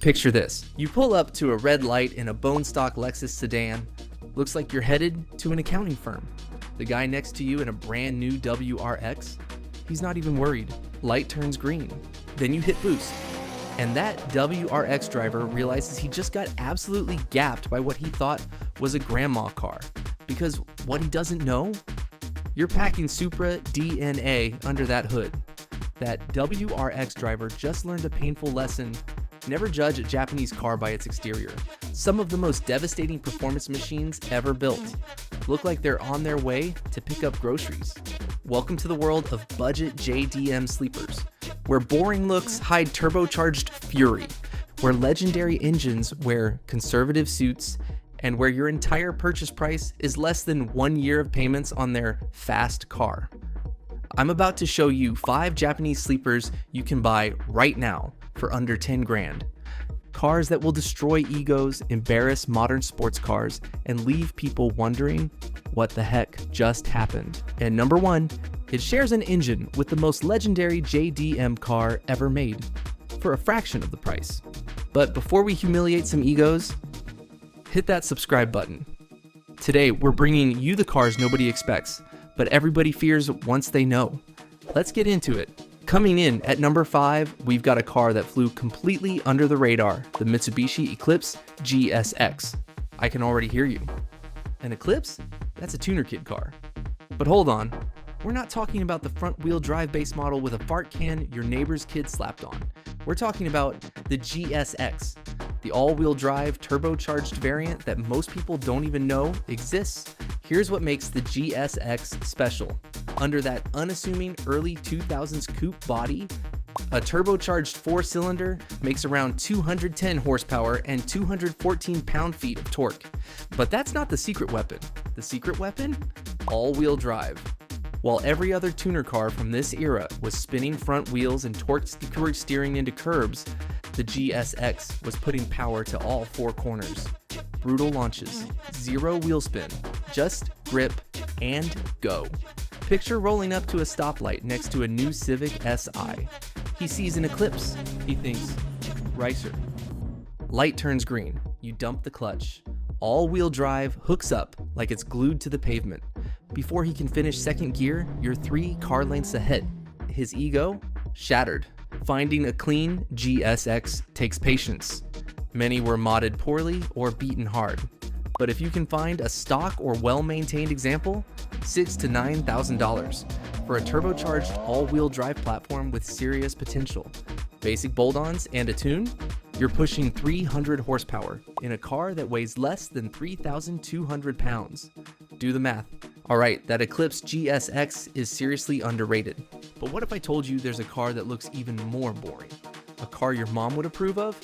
Picture this. You pull up to a red light in a bone stock Lexus sedan. Looks like you're headed to an accounting firm. The guy next to you in a brand new WRX, he's not even worried. Light turns green. Then you hit boost. And that WRX driver realizes he just got absolutely gapped by what he thought was a grandma car. Because what he doesn't know, you're packing Supra DNA under that hood. That WRX driver just learned a painful lesson. Never judge a Japanese car by its exterior. Some of the most devastating performance machines ever built look like they're on their way to pick up groceries. Welcome to the world of budget JDM sleepers, where boring looks hide turbocharged fury, where legendary engines wear conservative suits, and where your entire purchase price is less than 1 year of payments on their fast car. I'm about to show you 5 Japanese sleepers you can buy right now for under 10 grand. Cars that will destroy egos, embarrass modern sports cars, and leave people wondering what the heck just happened. And number 1, it shares an engine with the most legendary JDM car ever made for a fraction of the price. But before we humiliate some egos, hit that subscribe button. Today, we're bringing you the cars nobody expects, but everybody fears once they know. Let's get into it. Coming in at number 5, we've got a car that flew completely under the radar, the Mitsubishi Eclipse GSX. I can already hear you. An Eclipse? That's a tuner kid car. But hold on, we're not talking about the front-wheel drive base model with a fart can your neighbor's kid slapped on. We're talking about the GSX, the all-wheel drive turbocharged variant that most people don't even know exists. Here's what makes the GSX special. Under that unassuming early 2000s coupe body, a turbocharged 4-cylinder makes around 210 horsepower and 214 pound-feet of torque. But that's not the secret weapon. The secret weapon? All-wheel drive. While every other tuner car from this era was spinning front wheels and torque steering into curbs, the GSX was putting power to all 4 corners. Brutal launches, 0 wheel spin, just grip and go. Picture rolling up to a stoplight next to a new Civic Si. He sees an Eclipse. He thinks, Ricer. Light turns green. You dump the clutch. All-wheel drive hooks up like it's glued to the pavement. Before he can finish second gear, you're 3 car lengths ahead. His ego? Shattered. Finding a clean GSX takes patience. Many were modded poorly or beaten hard. But if you can find a stock or well-maintained example, $6,000 to $9,000 for a turbocharged all-wheel drive platform with serious potential. Basic bolt-ons and a tune? You're pushing 300 horsepower in a car that weighs less than 3,200 pounds. Do the math. Alright, that Eclipse GSX is seriously underrated. But what if I told you there's a car that looks even more boring? A car your mom would approve of?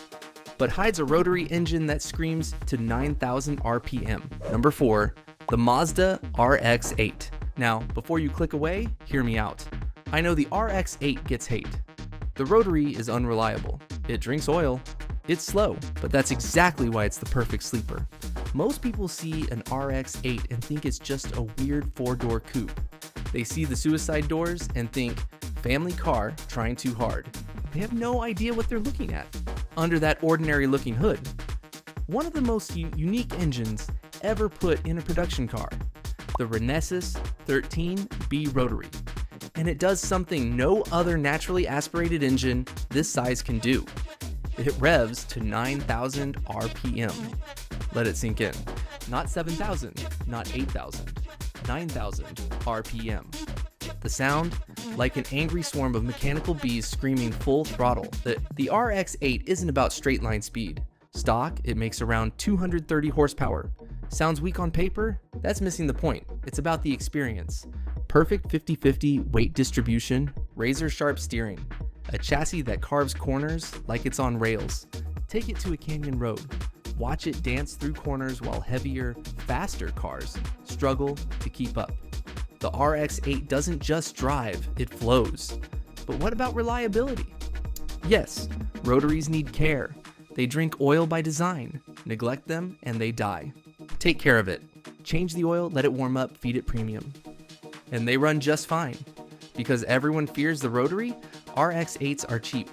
But hides a rotary engine that screams to 9,000 RPM. Number 4, the Mazda RX8. Now, before you click away, hear me out. I know the RX8 gets hate. The rotary is unreliable. It drinks oil. It's slow, but that's exactly why it's the perfect sleeper. Most people see an RX8 and think it's just a weird 4-door coupe. They see the suicide doors and think, family car trying too hard. They have no idea what they're looking at under that ordinary looking hood. One of the most unique engines ever put in a production car, the Renesas 13B rotary. And it does something no other naturally aspirated engine this size can do. It revs to 9,000 RPM. Let it sink in. Not 7,000, not 8,000, 9,000 RPM. The sound? Like an angry swarm of mechanical bees screaming full throttle. The RX8 isn't about straight line speed. Stock, it makes around 230 horsepower. Sounds weak on paper? That's missing the point. It's about the experience. Perfect 50-50 weight distribution, razor sharp steering. A chassis that carves corners like it's on rails. Take it to a canyon road. Watch it dance through corners while heavier, faster cars struggle to keep up. The RX8 doesn't just drive, it flows. But what about reliability? Yes, rotaries need care. They drink oil by design. Neglect them and they die. Take care of it. Change the oil, let it warm up, feed it premium. And they run just fine. Because everyone fears the rotary, RX8s are cheap.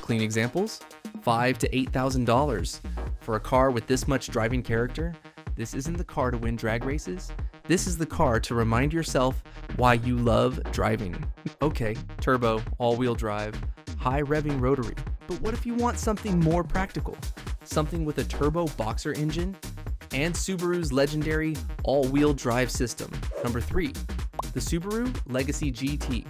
Clean examples? $5,000 to $8,000. For a car with this much driving character, this isn't the car to win drag races. This is the car to remind yourself why you love driving. Okay, turbo, all-wheel drive, high revving rotary. But what if you want something more practical? Something with a turbo boxer engine and Subaru's legendary all-wheel drive system. Number 3, the Subaru Legacy GT.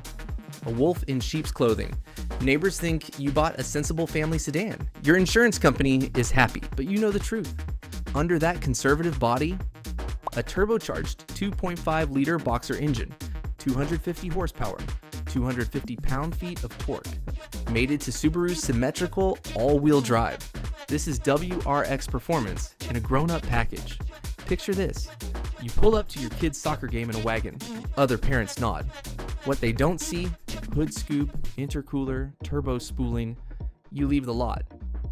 A wolf in sheep's clothing. Neighbors think you bought a sensible family sedan. Your insurance company is happy, but you know the truth. Under that conservative body, a turbocharged 2.5-liter boxer engine, 250 horsepower, 250 pound-feet of torque, mated to Subaru's symmetrical all-wheel drive. This is WRX performance in a grown-up package. Picture this. You pull up to your kid's soccer game in a wagon. Other parents nod. What they don't see, hood scoop, intercooler, turbo spooling. You leave the lot.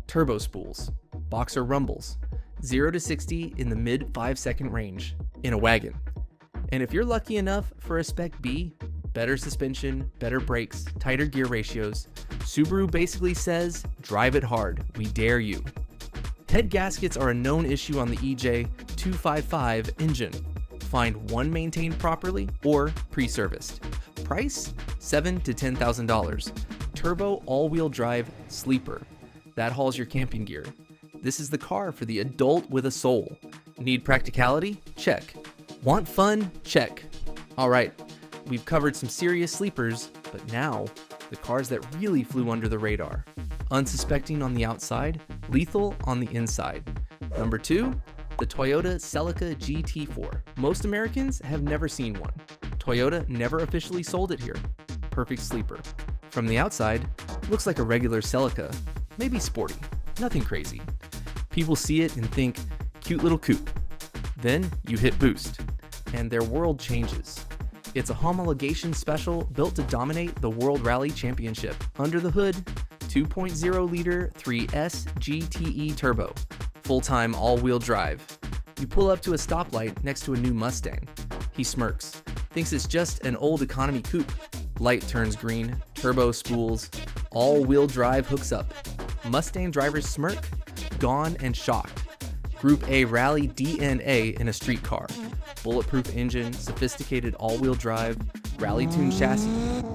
Turbo spools, boxer rumbles, 0 to 60 in the mid 5-second range in a wagon. And if you're lucky enough for a Spec B, better suspension, better brakes, tighter gear ratios, Subaru basically says, drive it hard, we dare you. Head gaskets are a known issue on the EJ255 engine. Find one maintained properly or pre-serviced. Price, $7,000 to $10,000. Turbo all-wheel drive sleeper. That hauls your camping gear. This is the car for the adult with a soul. Need practicality? Check. Want fun? Check. All right, we've covered some serious sleepers, but now the cars that really flew under the radar. Unsuspecting on the outside, lethal on the inside. Number 2, the Toyota Celica GT4. Most Americans have never seen one. Toyota never officially sold it here. Perfect sleeper. From the outside, looks like a regular Celica, maybe sporty, nothing crazy. People see it and think, cute little coupe. Then you hit boost, and their world changes. It's a homologation special built to dominate the World Rally Championship. Under the hood, 2.0-liter 3S GTE turbo, full-time all-wheel drive. You pull up to a stoplight next to a new Mustang. He smirks, thinks it's just an old economy coupe. Light turns green, turbo spools, all-wheel drive hooks up. Mustang drivers smirk, gone and shocked. Group A rally DNA in a street car. Bulletproof engine, sophisticated all-wheel drive, rally-tuned chassis.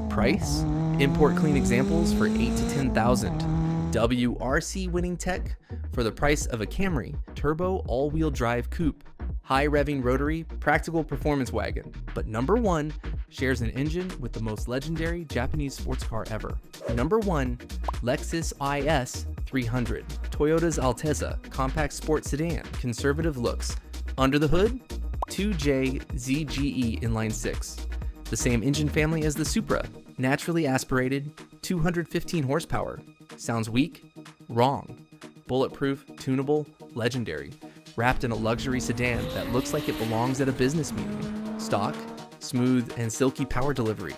Price? Import clean examples for $8,000 to $10,000. WRC winning tech for the price of a Camry, turbo all-wheel drive coupe. High revving rotary, practical performance wagon. But number 1 shares an engine with the most legendary Japanese sports car ever. Number 1, Lexus IS 300. Toyota's Altezza, compact sport sedan, conservative looks. Under the hood, 2J ZGE inline 6. The same engine family as the Supra, naturally aspirated, 215 horsepower. Sounds weak? Wrong. Bulletproof, tunable, legendary. Wrapped in a luxury sedan that looks like it belongs at a business meeting. Stock, smooth and silky power delivery.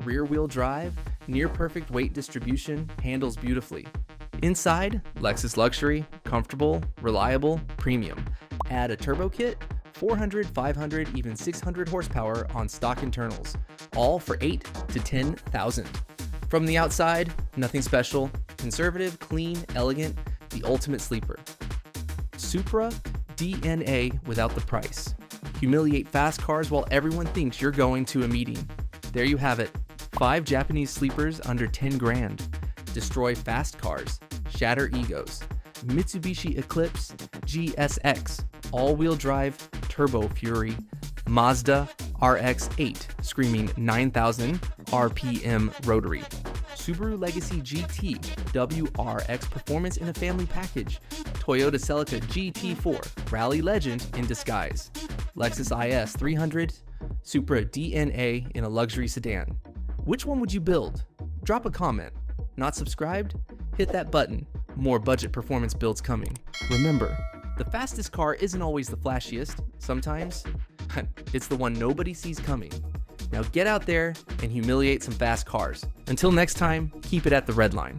Rear-wheel drive, near-perfect weight distribution, handles beautifully. Inside, Lexus luxury, comfortable, reliable, premium. Add a turbo kit, 400, 500, even 600 horsepower on stock internals, all for $8,000 to $10,000. From the outside, nothing special, conservative, clean, elegant, the ultimate sleeper. Supra DNA without the price. Humiliate fast cars while everyone thinks you're going to a meeting. There you have it, 5 Japanese sleepers under 10 grand. Destroy fast cars, shatter egos. Mitsubishi Eclipse GSX, all-wheel drive, turbo fury. Mazda RX8, screaming 9,000 RPM rotary. Subaru Legacy GT, WRX performance in a family package. Toyota Celica GT4, rally legend in disguise. Lexus IS 300, Supra DNA in a luxury sedan. Which one would you build? Drop a comment. Not subscribed? Hit that button. More budget performance builds coming. Remember, the fastest car isn't always the flashiest. Sometimes, it's the one nobody sees coming. Now get out there and humiliate some fast cars. Until next time, keep it at the red line.